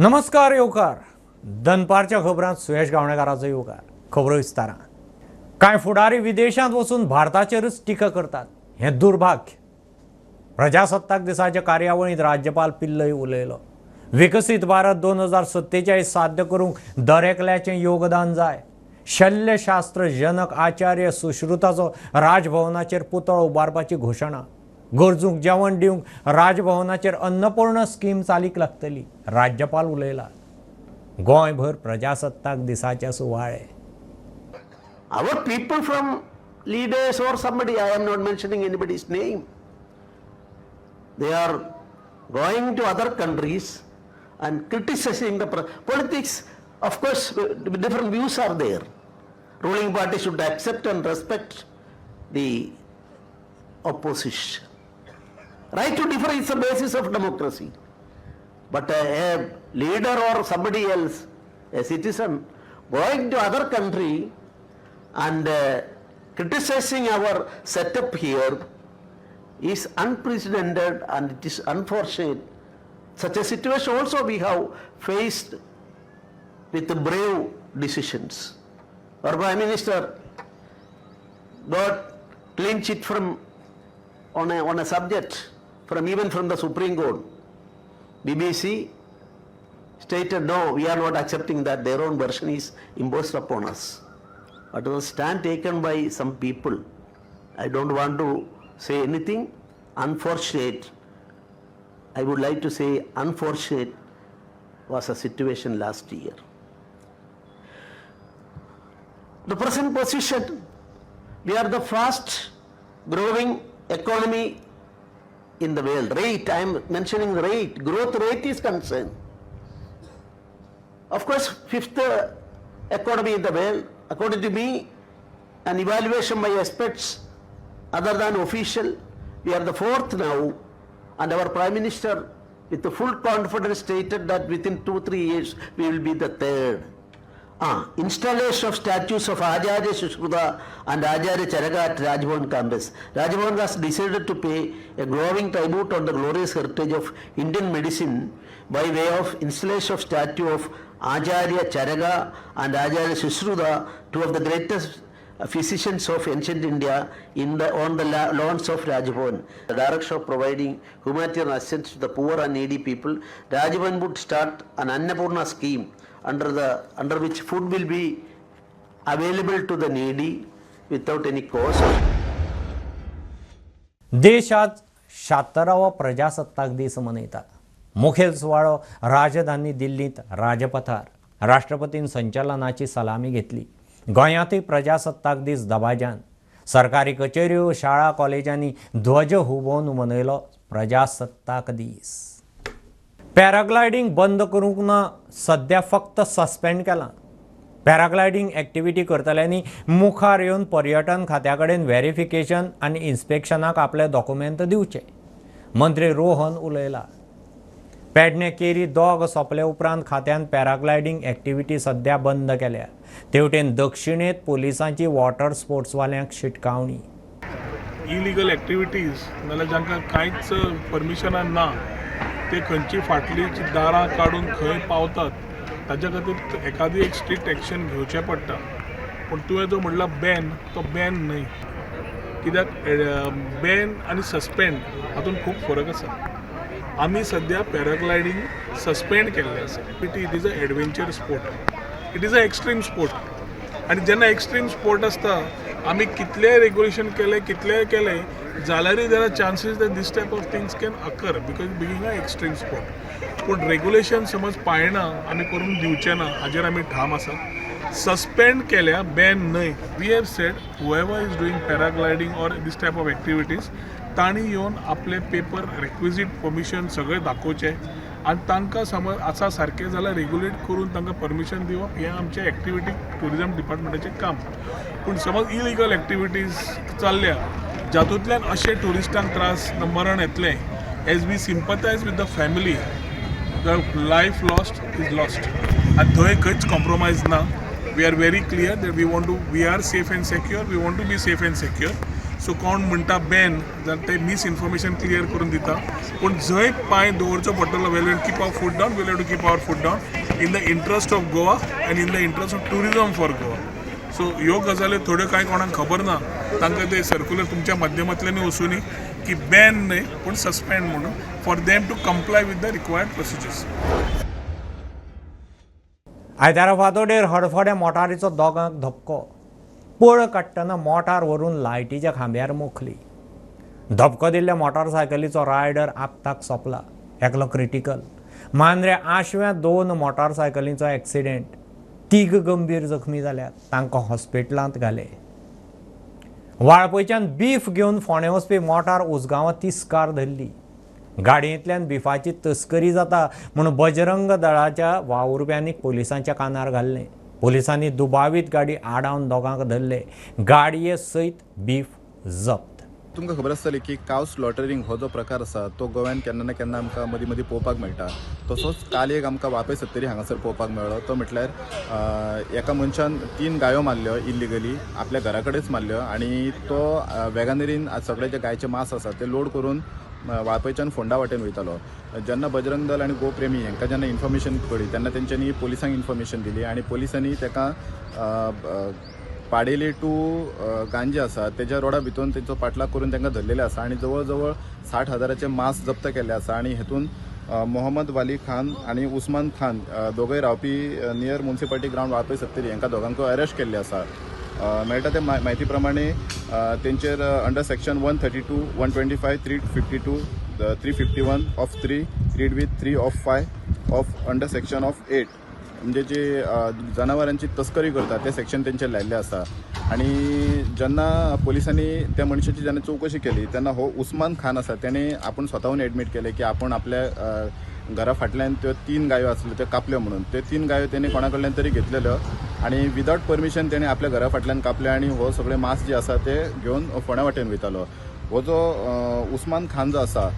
नमस्कार येवकार दनपारच्या खबरांत सुयश गावणेकाराचो येवकार खबरो विस्तारान कांय फुडारी विदेशांत वचून भारताचेरच टिका करतात हें दुर्भाग्य प्रजासत्ताक दिसाच्या कार्यावळींत राज्यपाल पिल्लय उलयलो विकसीत भारत 2047 साध्य करूंक दरेकल्याचें योगदान जाय शल्यशास्त्र जनक आचार्य सुश्रुताचो राजभवनाचेर पुतळो उबारपाची घोशणा गरजूंक जेवण दिवंक राजभवनाचेर अन्नपूर्ण स्कीम चालीक लागतली राज्यपाल उलयला गोंयभर प्रजासत्ताक दिसाचे सुवाळे Our people from leaders or somebody, I am not mentioning anybody's name, they are going to other countries and criticizing the politics. Of course, different views are there. Ruling party should accept and respect the opposition. Right to differ is the basis of democracy. But a leader or somebody else, a citizen, going to other country and criticizing our setup here is unprecedented and it is unfortunate. Such a situation also we have faced with brave decisions. Our Prime Minister got clean sheet from on a subject even from the Supreme Court. BBC stated no, we are not accepting that, their own version is imposed upon us. But the stand taken by some people, I don't want to say anything unfortunate. I would like to say unfortunate was a situation last year. The present position, we are the fast growing economy in the world. Rate, I am mentioning the rate, growth rate is concerned. Of course, fifth economy in the world. According to me, an evaluation by experts other than official, we are the fourth now, and our Prime Minister with the full confidence stated that within 2-3 years we will be the third. Installation of statues of Acharya Sushruta and Acharya Charaka at Rajbhavan campus. Rajbhavan has decided to pay a glowing tribute on the glorious heritage of Indian medicine by way of installation of statue of Acharya Charaka and Acharya Sushruta, two of the greatest physicians of ancient India, on the lawns of Rajbhavan. The direction of providing humanitarian assistance to the poor and needy people, Rajbhavan would start an Annapurna scheme under which food will be available to the needy without any cost. देशात 76वा प्रजासत्ताक दीस मनयतात मुखेल सुवाळो राजधानी दिल्लीत राजपथार राष्ट्रपतीन संचलनाची सलामी घेतली गोंयांतय प्रजासत्ताक दीस दबाज्यान सरकारी कचेऱ्यो शाळा कॉलेजांनी ध्वज हुबोवन मनयलो प्रजासत्ताक दीस पॅराग्लायडिंग बंद करूंक ना सध्या फक्त सस्पेंड केलां पॅराग्लायडिंग एक्टिविटी करतल्यांनी मुखार येवन पर्यटन खात्या कडेन व्हेरिफिकेशन आनी इन्स्पेक्शनाक आपले डॉक्युमेंट दिवचे मंत्री रोहन उलयला पेडणे केरी दोग सोंपले उपरांत खात्यान पॅराग्लायडिंग एक्टिविटी सध्या बंद केल्या तेवटेन दक्षिणेत पोलिसांची वॉटर स्पोर्ट्सवाल्यांक शिटकावणी इलिगल एक्टिविटीज नाल्यार जांकां कांयच परमिशनां ना ते खंयची फाटली दारां काडून खंय पावतात ताच्या खातीर एखादी एक स्ट्रिक्ट एक्शन घेवचें पडटा पूण तुवें जो म्हणला बॅन तो बॅन न्हय कित्याक बॅन आनी सस्पेंड हातूंत खूब फरक आसा आमी सध्या पॅराग्लायडिंग सस्पेंड केल्लें आसा it is a adventure sport it is a extreme sport आनी जेन्ना एक्स्ट्रीम स्पोर्ट आसता आमी कितलेंय रेग्युलेशन केलें जाल्यारूय there are chances that this type of things can occur because being a extreme sport पूण रेग्युलेशन समज पाळना आमी करून दिवचे ना हाजेर आमी ठाम आसा सस्पेंड केल्या बॅन न्हय we have said whoever is doing paragliding or this type of activities तांणी येवन आपले पेपर रेक्विजीट परमिशन सगळें दाखोवचें आनी तांकां समज आसा सारकें जाल्यार रेग्युलेट करून तांकां परमिशन दिवप हें आमचें एक्टिविटी टुरिजम डिपार्टमेंटाचें काम पूण समज इलिगल एक्टिविटीज चल्ल्या जातूंतल्यान अशे ट्युरिस्टांक त्रास मरण येतलें as we sympathise with the family the life lost is lost आनी थंय खंयच कॉम्प्रोमायज ना we are very clear that we are safe and secure we want to be safe and secure so कोण म्हणटा बॅन जाल्यार ते miss information clear करून दिता पूण जंय पांय दवरचो पडटलो well keep our foot down well to keep our foot down in the interest of Goa and in the interest of tourism for Goa. So ह्यो गजाली थोड्यो कांय कोणाक खबर ना तांकां ते सर्क्युलर तुमच्या माध्यमांतल्यान वचूनी की बॅन न्हय पूण सस्पेंड म्हणून for them to comply with the required procedures. आयतारा फातोडेर हडफड्या मोटारीचो दोगांक धपको. पळ काडटना मोटार व्हरून लायटीच्या खांब्यार मोखली. धपको दिल्ल्या मोटारसायकलीचो रायडर आपताक सोंपला. एकलो क्रिटिकल. मांद्रे आशव्या 2 मोटारसायकलींचो एक्सिडेंट. 3 गंभीर जखमी जाल्यात. तांकां हॉस्पिटलांत घाले. वाळपयच्यान बीफ घेवन फोंडे वचपी मोटार उसगांवां तिस्कार धरली. गाडयेंतल्यान बिफाची तस्करी जाता म्हूण बजरंग दळाच्या वावुरप्यांनी पुलिसांच्या कानार घाल्लें. पुलिसांनी दुबावीत गाडी आडावन दोगांक धरले. गाडये सयत बीफ जप्त. तुमकां खबर आसतली की काव स्लॉटरिंग हो जो प्रकार आसा तो गोव्यान केन्ना ना केन्ना आमकां मदीं मदीं पळोवपाक मेळटा. तसोच काल एक आमकां वापय सत्तरी हांगासर पळोवपाक मेळ्ळो. तो म्हटल्यार एका मनशान 3 गायो मारल्यो इल्लिगली आपल्या घरा कडेच मारल्यो आनी तो वॅगनरीन सगळे जे गायचे मांस आसा ते लोड करून वाळपयच्यान फोंडा वाटेन वयतालो. जेन्ना बजरंग दल आनी गोप्रेमी हांकां जेन्ना इन्फॉर्मेशन कळ्ळी तेन्ना तेंच्यांनी पुलिसांक इन्फॉर्मेशन दिली आनी पुलिसांनी ताका पाडेली टू गांजे आसा तेज्या रोडा भितून तेंचो पाटलाग करून तांकां धरलेले आसा आनी जवळ जवळ 60,000चे मांस जप्त केल्ले आसा आनी हेतून मोहम्मद वाली खान आनी उस्मान खान दोगूय रावपी नियर म्युनिसिपालिटी ग्राउंड वाळपय सत्तरी हांकां दोगांक अरेस्ट केल्ले आसा. मेळटा ते म्हायती प्रमाणे तेंचेर under section 132, 125, 352, 351 of 3 read with 3 of 5 of under section of 8 म्हणजे जे जनावरांची तस्करी करता ते सेक्शन तेंचेर लायिल्ले आसा. आनी जेन्ना पुलिसांनी त्या मनशाची जेन्ना चवकशी केली तेन्ना हो उस्मान खान आसा तेणे आपूण स्वताहून एडमीट केले की आपूण आपल्या घरा फाटल्यान त्यो 3 गायो आसल्यो त्यो कापल्यो म्हणून. ते 3 गायो तेणे कोणा कडल्यान तरी घेतलेल्यो आनी विदावट परमिशन तेणे आपल्या घरा फाटल्यान कापले आनी हो सगळे मांस जे आसा ते घेवन फोंड्या वाटेन वयतालो. हो जो उस्मान खान जो आसा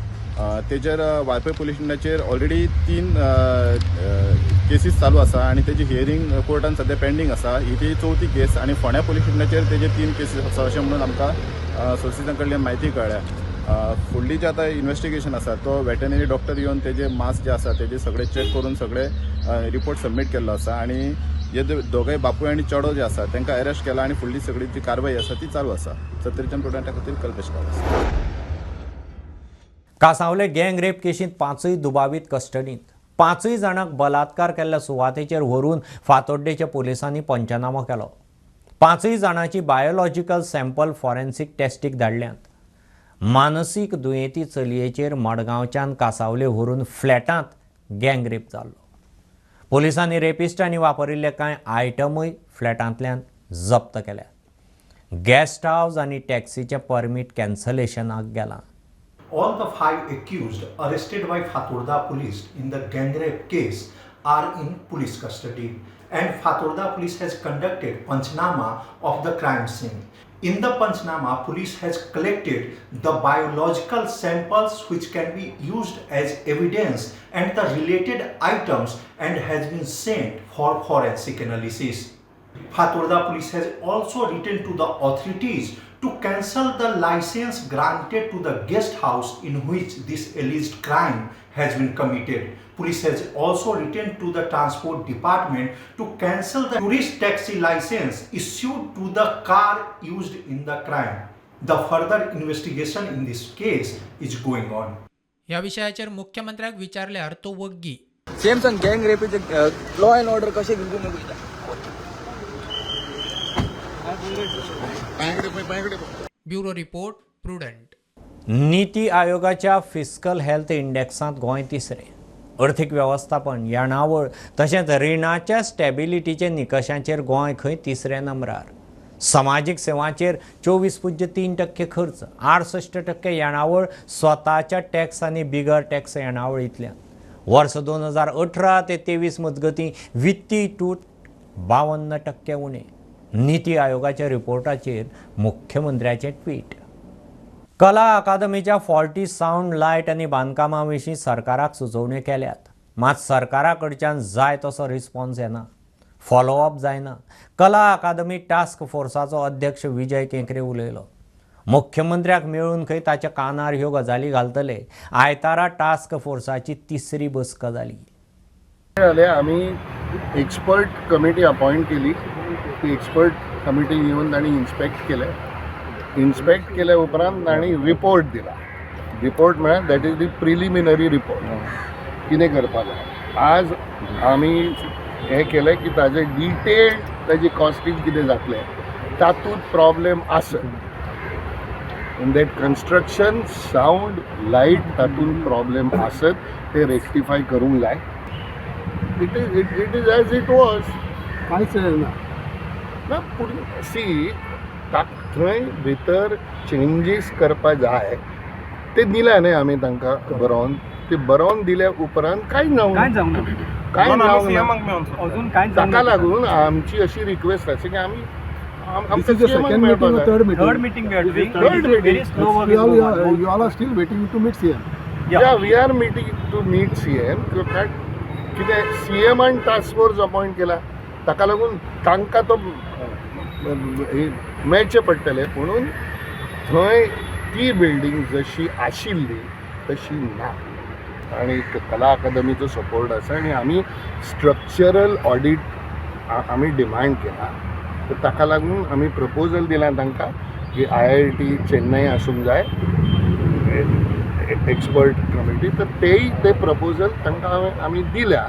तेजेर वाळपय पुलीस स्टेशनाचेर ऑलरेडी 3 केसीस चालू आसा आनी तेजी हियरींग कोर्टान सद्या पेंडींग आसा. ही ती 4थी केस आनी फोंड्या पुलीस स्टेशनाचेर तेजे 3 केसीस आसा अशें म्हणून आमकां सोर्सिसां कडल्यान म्हायती कळ्ळ्या. फुडली जे आतां इन्व्हेस्टिगेशन आसा तो वेटनरी डॉक्टर येवन तेजे मांस जे आसा तेजे सगळे चॅक करून सगळे रिपोर्ट सबमीट केल्लो आसा आनी हे दोगांय बापूय आनी चेडो जे आसा तांकां अरेस्ट केला आनी फुडली सगळी जी कारवाई आसा ती चालू आसा. 70 स्टुडंटां खातीर कल्पेश आसा. कांसावले गँग रेप केशींत 5 दुबावीत कस्टडींत. 5 जाणांक बलात्कार केल्ल्या सुवातेचेर व्हरून फातोड्डेच्या पुलिसांनी पंचनामो केलो. 5 जाणांची बायोलॉजिकल सॅम्पल फॉरेन्सीक टेस्टीक धाडल्यांत. मानसीक दुयेंती चलयेचेर मडगांवच्यान कांसावले व्हरून फ्लॅटांत गँग रेप जाल्लो. पुलिसांनी रेपिस्टांनी वापरिल्ले कांय आयटमूय फ्लॅटांतल्यान जप्त केल्यात. गेस्ट हावस आनी टॅक्सीचें परमीट कॅन्सलेशनाक गेलां. All the 5 accused arrested by Fatorda police in the gang rape case are in police custody, and Fatorda police has conducted Panchnama of the crime scene. In the Panchnama, police has collected the biological samples which can be used as evidence and the related items and has been sent for forensic analysis. Fatorda police has also written to the authorities to cancel the license granted to the guest house in which this alleged crime has been committed. Police has also written to the Transport Department to cancel the tourist taxi license issued to the car used in the crime. The further investigation in this case is going on. ह्या विशयाचेर मुख्यमंत्र्याक विचारल्यार तो वग्गी. Same गँग रेपीचे law and order कशें घेवन वयता. Bureau report prudent. नीती आयोगाच्या फिस्कल हेल्थ इंडेक्सांत गोंय 3रे. अर्थीक वेवस्थापन येणावळ तशेंच रिणाच्या स्टॅबिलिटीचे निकशांचेर गोंय खंय 3ऱ्या नंबरार. समाजीक सेवांचेर 24.3% खर्च, 68% येणावळ स्वताच्या टॅक्स आनी बिगर टॅक्स येणावळींतल्यान. वर्स 2018 ते 23 मजगतीं वित्तीय तूट 52% उणें. नीती आयोगाच्या रिपोर्टाचेर मुख्यमंत्र्याचें ट्वीट. कला अकादमीच्या फॉल्टी सावंड लायट आनी बांदकामां विशीं सरकाराक सुचोवण्यो केल्यात. मात सरकारा कडच्यान जाय तसो रिस्पॉन्स येना, फॉलोअप जायना. कला अकादमी टास्क फोर्साचो अध्यक्ष विजय केंकरे उलयलो. मुख्यमंत्र्याक मेळून खंय ताच्या कानार ह्यो गजाली घालतले. आयतारा टास्क फोर्साची तिसरी बसका जाली. झाले आम्ही एक्सपर्ट कमिटी अपॉइंट केली. ती एक्सपर्ट कमिटी येऊन तांणी इन्स्पेक्ट केल्या उपरांत तांणी रिपोर्ट दिला. रिपोर्ट म्हळ्यार that is the preliminary report. कितें करपाक जाय आज आमी हें केलें की ताजें डिटेल्ड ताजी कॉस्टिंग कितें जातलें तातूंत प्रॉब्लेम आसत in that construction sound light तातूंत प्रॉब्लेम आसत ते रेक्टिफाय करूंक जाय. It is as it was. कांयच ना पूण सी थंय भितर चेंजीस करपा जाय ते दिल्या न्ही आमी तांकां बरोवन. ते बरोवन दिल्या उपरांत कांय जावंक ना. ताका लागून आमची अशी रिक्वेस्ट आसा की आमी we are meeting to meet CM. कितें CMन टास्क फोर्स अपॉइंट केला ताका लागून तांकां तो मेळचें पडटलें. म्हणून थंय ती बिल्डींग जशी आशिल्ली तशी ना. आनी कला अकादमीचो सपोर्ट आसा आनी आमी स्ट्रक्चरल ऑडिट आमी डिमांड केला. तर ताका लागून आमी प्रपोजल दिलां तांकां की IIT चेन्नई आसूंक जाय एक्सपर्ट कमिटी. तर तेय ते प्रपोजल तांकां आमी दिल्या.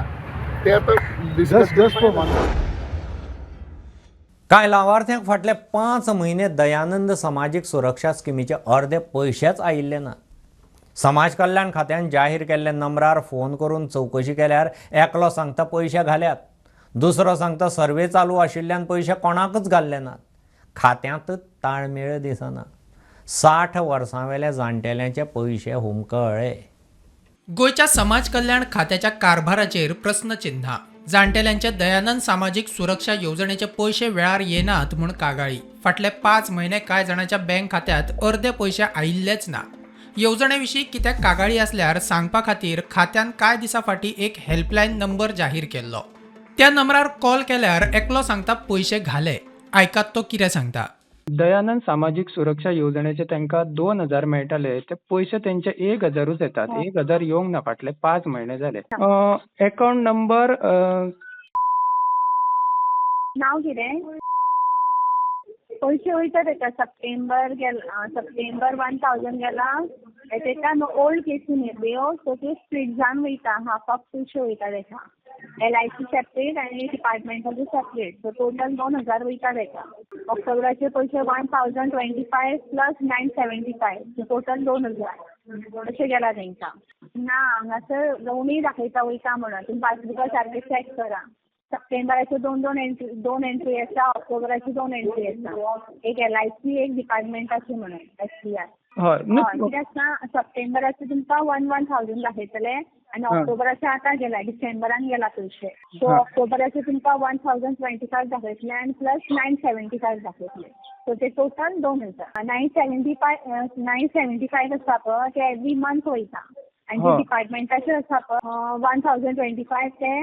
ते आतां डिस्कस कांय लावार्थ्यांक फाटले 5 म्हयने दयानंद सामाजीक सुरक्षा स्किमीचे अर्दे पयशेच आयिल्ले ना. समाज कल्याण खात्यान जाहीर केल्ल्या नंबरार फोन करून चवकशी केल्यार एकलो सांगता पयशे घाल्यात, दुसरो सांगता सर्वे चालू आशिल्ल्यान पयशे कोणाकच घाल्ले नात. खात्यांत ताळमेळ दिसना. 60 वर्सांवेल्या जाणटेल्यांचे पयशे हुमकळे. गोयच्या समाज कल्याण खात्याच्या कारभाराचेर प्रश्नचिन्ह. जाणटेल्यांचे दयानंद सामाजिक सुरक्षा योजनेचे पयशे वेळार येनात म्हूण कागाळी. फाटले 5 म्हयने कांय जाणांच्या बँक खात्यांत अर्दे पयशे आयिल्लेच ना. येवजणेविशीं कित्याक कागाळी आसल्यार सांगपा खातीर खात्यान कांय दिसां फाटीं एक हेल्पलायन नंबर जाहीर केल्लो. त्या नंबरार कॉल केल्यार एकलो सांगता पयशे घाले. आयकात तो कितें सांगता. दयानंद सामाजिक सुरक्षा योजनेचे तांकां 2000 मेळटाले. ते पयशे तेंचे 1000च येतात. 1000 येवंक ना. फाटले 5 म्हयने जाले. अकाउंट नंबर नाव कितें पयशे वयता तेका सप्टेंबर 1000 गेला. तेका ओल्ड केसी निर्भयो सो ते स्प्लीट जावन वयता. हाफ ऑफ पयशे वयता तेका. LIC सेपरेट आनी डिपार्टमेंटाचे सेपरेट. सो टोटल 2000 वयता तेका. ऑक्टोबराचे पयशे 1025 प्लस 975 सो टोटल 2000 अशें गेला तेंकां. ना हांगासर दोनूय दाखयता वयता म्हणून. तुमी पासबुका सारके चॅक करा. सप्टेंबराचे दोन एंट्री आसा. ऑक्टोबराची 2 एंट्री आसा. एक LIC एक डिपार्टमेंटाची म्हणून SBI. कितें आसता सप्टेंबराचे तुमकां 1000 दाखयतले आनी ऑक्टोबराचे आतां गेला डिसेंबरान गेला पयशे. सो ऑक्टोबराचे तुमकां 1025 दाखयतले आनी प्लस 975 दाखयतले. सो ते टोटल 2000. 975 आसा पळय ते एवरी मंथ वयता. आनी डिपार्टमेंटाचे आसा पळय 1025 ते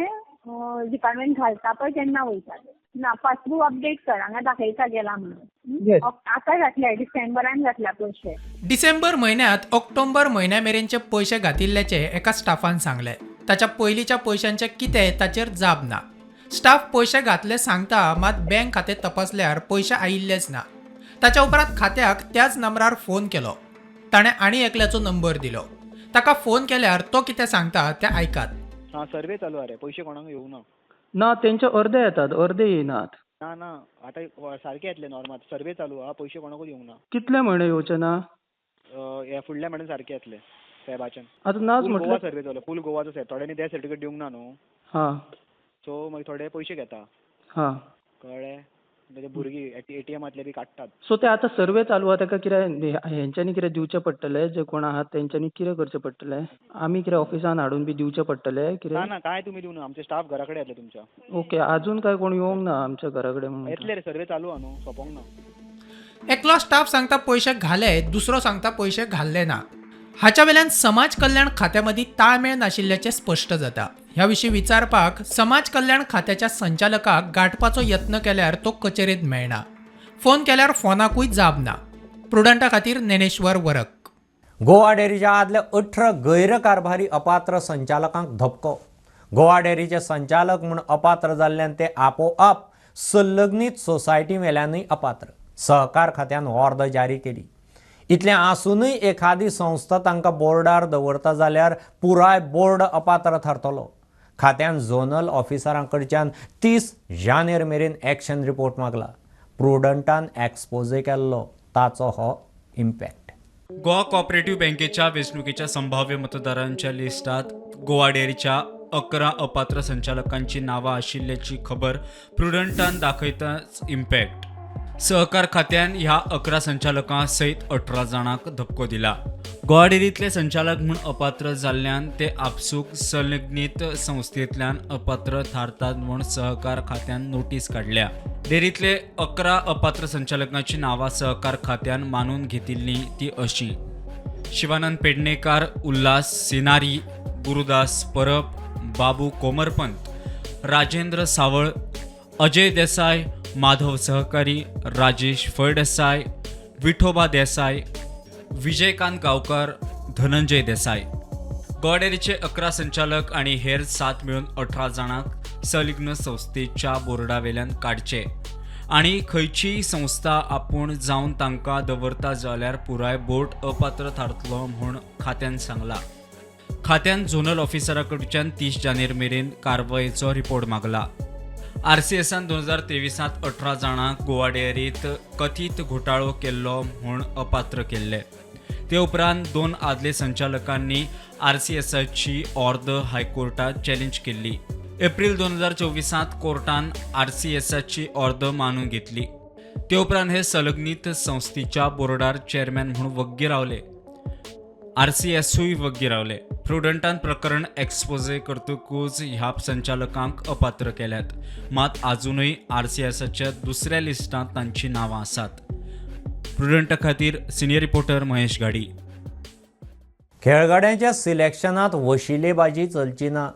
डिपार्टमेंट घालता पळय तेन्ना वयतात. ना पासबूक अपडेट कर हांगा दाखयता गेला म्हणून. आतां घातल्या डिसेंबरान घातल्या पयशे. डिसेंबर म्हयन्यांत ऑक्टोबर म्हयन्या मेरेनचे पयशे घातिल्ल्याचे एका स्टाफान सांगले. ताच्या पयलींच्या पयशांचे कितें ताचेर जाप ना. स्टाफ पयशे घातले सांगता मात बँक खातें तपासल्यार पयशे आयिल्लेच ना. ताच्या उपरांत खात्याक त्याच नंबरार फोन केलो. ताणें आनी एकल्याचो नंबर दिलो. ताका फोन केल्यार तो कितें सांगता तें आयकात. सर्वे चालू आरे पयशे कोणाक येवंक ना. ना तेंचे अर्दे येतात अर्दे येनात. ना आतां सारके येतले नॉर्मल. सर्वे चालू आहा पयशे कोणाकूच येवंक ना. कितले म्हयने येवचे ना. हे फुडल्या म्हयन्यान सारके येतले साहेबाच्यान. आतां नाच गोवा म्हटल्यार सर्वे चालू. फूल गोवाचो साहेब. थोड्यांनी डेथ सर्टिफिकेट दिवंक ना न्हू. सो मागीर थोडे पयशे घेता. कळ्ळें. म्हणजे भुरगीं ATMांतले बी काडटात. सो ते आतां सर्वे चालू आहा ताका कितें हेंच्यांनी कितें दिवचें पडटलें. जे कोण आहात तेंच्यांनी कितें करचें पडटलें. आमी कितें ऑफिसान हाडून बी दिवचें पडटलें कितें. ना कांय तुमी दिवं ना. आमचे स्टाफ घरा कडेन येतले तुमच्या. ओके अजून काय कोण येवंक ना आमच्या घरा कडेन म्हणून. येतले रे सर्वे चालू आहा न्हू सोंपोंक ना. एकलो स्टाफ सांगता पयशे घाले दुसरो सांगता पयशे घाल्ले ना. हाच्या वेल्यान समाज कल्याण खात्यामदीं ताळमेळ नाशिल्ल्याचें स्पश्ट जाता. ह्या विशीं विचारपाक समाज कल्याण खात्याच्या संचालकाक गाठपाचो यत्न केल्यार तो कचेरेंत मेळना. फोन केल्यार फोनाकूय जाप ना. प्रुडंटा खातीर ज्ञानेश्वर वरक. गोवा डेअरीच्या आदल्या 18 गैरकारभारी अपात्र संचालकांक धपको. गोवा डेअरीचे संचालक म्हूण अपात्र जाल्ल्यान ते आपोआप संलग्नीत सोसायटी वेल्यानूय अपात्र. सहकार खात्यान अर्द जारी केली. इतलें आसूनय एखादी संस्था तांकां बोर्डार दवरता जाल्यार पुराय बोर्ड अपात्र थारतलो. खात्यान झोनल ऑफिसरां कडच्यान 30 जानेर मेरेन एक्शन रिपोर्ट मागला. प्रुडंटान एक्सपोजे केल्लो ताचो हो इम्पॅक्ट. गोवा कोऑपरेटिव्ह बँकेच्या वेंचणुकेच्या संभाव्य मतदारांच्या लिस्टात गोवा डेअरीच्या 11 अपात्र संचालकांची नावां आशिल्ल्याची खबर प्रुडंटान दाखयताच इम्पॅक्ट. सहकार खात्यान ह्या 11 संचालकां सयत 18 जाणांक धपको दिला. गोवा डेअरींतले संचालक म्हूण अपात्र जाल्ल्यान ते आपसूक संलग्नीत संस्थेंतल्यान अपात्र थारतात म्हूण सहकार खात्यान नोटीस काडल्या. डेअरींतले 11 अपात्र संचालकांची नावां सहकार खात्यान मानून घेतिल्ली ती अशीं: शिवानंद पेडणेकार, उल्हास सिनारी, गुरुदास परब, बाबू कोमरपंत, राजेंद्र सावळ, अजय देसाय, माधव सहकारी, राजेश फळदेसाय, विठोबा देसाय, विजयकांत गांवकर, धनंजय देसाय. गोवा डेअरीचे 11 संचालक आनी हेर 7 मेळून 18 जाणांक संलग्न संस्थेच्या बोर्डा वेल्यान काडचे आनी खंयचीय संस्था आपूण जावन तांकां दवरता जाल्यार पुराय बोर्ड अपात्र थारतलो म्हूण खात्यान सांगला. खात्यान झोनल ऑफिसरा कडच्यान 30 जानेर मेरेन कारवायेचो रिपोर्ट मागला. RCSन 2023 18 जाणांक गोवा डेअरींत कथीत घोटाळो केल्लो म्हूण अपात्र केल्ले. ते उपरांत 2 आदले संचालकांनी RCSची अर्द हायकोर्टात चॅलेंज केल्ली. एप्रिल 2024 कोर्टान RCSची अर्द मानून घेतली. ते उपरांत हे संलग्नीत संस्थेच्या बोर्डार चेअरमॅन म्हणून वग्गी रावले. RCSूय वग्गी रावले. प्रुडंटान प्रकरण एक्सपोजे करतकूच ह्या संचालकांक अपात्र केल्यात. मात अजूनय RCSच्या दुसऱ्या लिस्टांत तांची नावां आसात. प्रुडंटा खातीर सिनियर रिपोर्टर महेश गाडी. खेळगड्यांच्या सिलेक्शनात वशिलेबाजी चलची ना.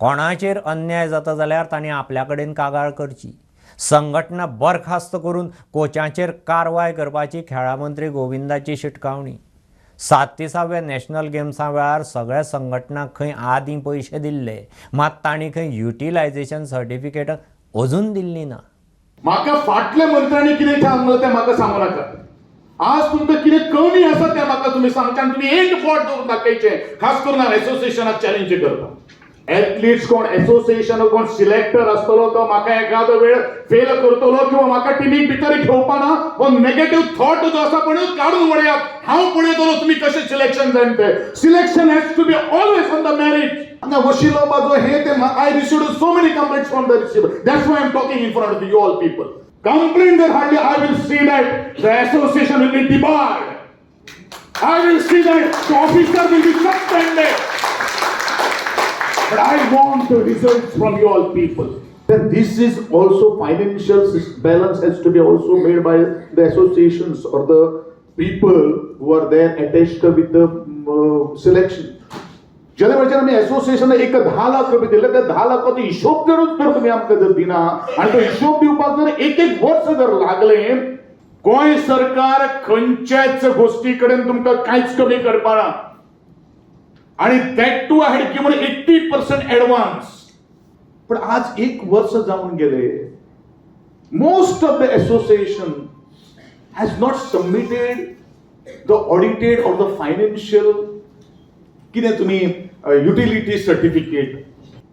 कोणाचेर अन्याय जाता जाल्यार तांणी आपल्या कडेन कागाळ करची. संघटना बरखास्त करून कोचांचेर कारवाय करपाची खेळा मंत्री गोविंदाची शिटकावणी. 37व्या नॅशनल गेम्सा वेळार सगळ्या संघटनांक खंय आदीं पयशे दिल्ले, मात तांणी खंय युटिलायझेशन सर्टिफिकेट अजून दिल्ली ना. म्हाका फाटल्या मंत्र्यांनी कितें सांगलें तें म्हाका सांगू नाका. आज तुमकां कितें कमी आसा तें म्हाका तुमी सांगचे आनी तुमी एक फावट दवरून दाखयचें. खास करून हांव एसोसिएशनाक चॅलेंज करता. एथलीट्स कोण एसोसिएशन कोण सिलेक्टर आसतलो तो म्हाका एखादो वेळ फेल करतलो किंवा म्हाका टिमीक भितर घेवपाना हो नेगेटिव्ह थॉट जो आसा पण काडून उडयात. हांव पळयतलो तुमी कशें सिलेक्शन जाय तें. Selection has to be always on the merit. हांगा वशिलो बाजो हे ते I received so many complaints from the receiver. That's why I am talking in front of you all people. Complaint that hardly I will see that the association will be debarred. I will see that the officer will be suspended. But I want the results from you all people. Then this is also financial balance has to be also made by the associations or the people who are there attached with the selection. ज्याला म्हणजे आम्ही association एक 10 लाख रुपये दिले त्या 10 लाखाचो हिशोब जर तुम्ही आमकां जर दिना आणि तो हिशोब दिवपाक जर एक वर्ष जर लागले गोंय सरकार खंयच्याच गोष्टी कडेन तुमकां कांयच कमी करपाना आणि that too I had given 80% advance. पण आज एक वर्ष जाऊन गेले. Most of the association has not submitted the audited or the financial कितें तुमी युटिलिटी सर्टिफिकेट.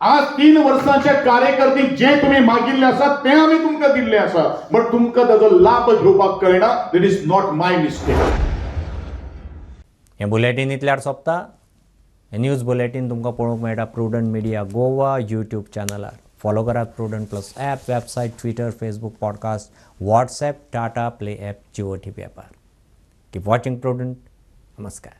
आज 3 वर्सांच्या कार्यकर्ते जे तुम्ही मागिल्ले आसा ते आम्ही तुमकां दिल्ले आसा. बट तुमकां ताचो लाभ घेवपाक कळना. That is not my mistake. हे बुलेटीन इतल्यार सोंपता. हे न्यूज बुलेटीन तुमकां पळोवंक मेळटा प्रुडंट मिडिया गोवा यूट्यूब चॅनलार. फॉलो करात prudent plus app, website, Twitter, Facebook, podcast, WhatsApp, Tata play app, Jio TV ॲपार. Keep watching prudent. नमस्कार.